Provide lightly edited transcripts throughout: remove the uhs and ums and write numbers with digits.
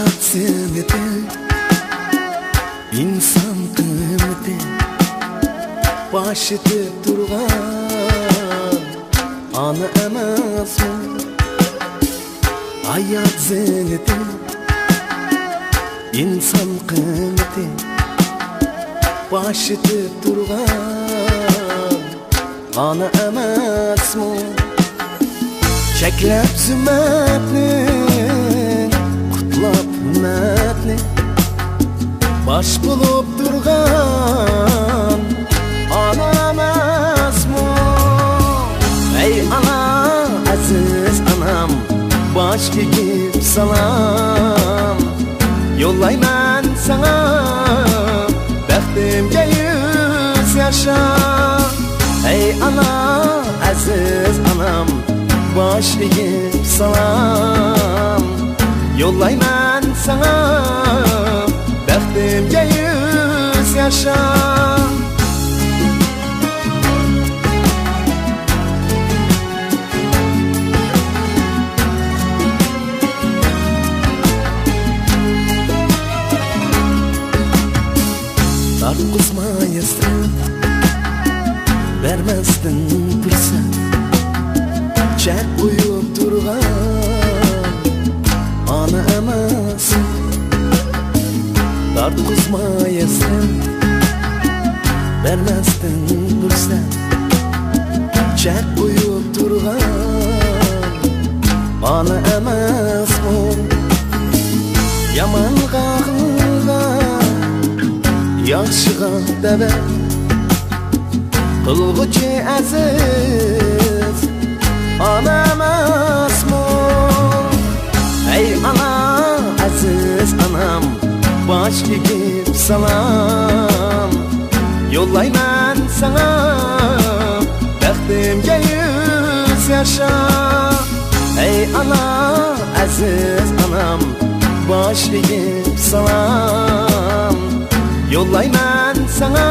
Hayat insan kıymeti baş etip durgan ana emasmı. Hayat zineti insan kıymeti baş etip durgan ana emasmı. Çeklep zümmetni kutlap hümmetni baş bulup durgan ana emasmı. Ey ana, aziz anam, baş kekip salam yollayman sana baxtimga yüz yaşa. Ey ana, aziz anam, baş kekip salam yollayman sana baxtimga yüz yaşa. Tartqizmayasın, vermezsin fırsat, çek uyup durgan ana emasın. Tartqizmayasın, vermezsin fırsat, çek uyup durgan ana emasın. Yaman qağılgan yaxşığa dəvə qılğıcı əziz ana emasmı. Ey ana, əziz anam, baş kekip salam yollayman sana baxtimga yüz yaşa. Ey ana, əziz anam, baş kekip salam yollayman sana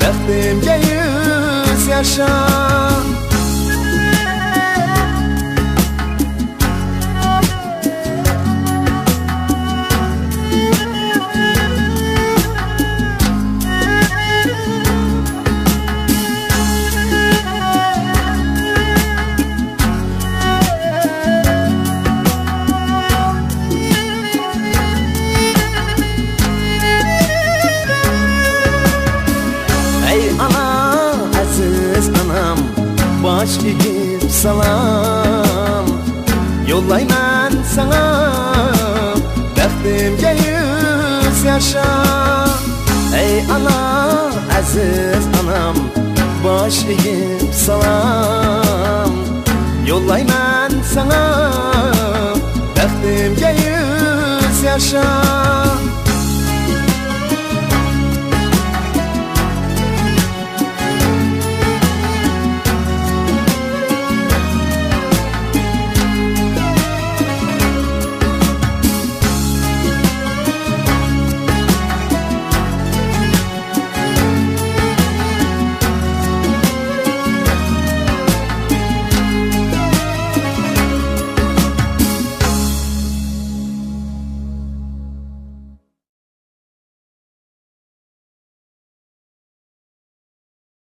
baxtimga yüz yaşa. Baş kekip salam yollayman sana baxtimga yüz yaşa. Ey ana, aziz anam, baş kekip salam yollayman sana baxtimga yüz yaşa.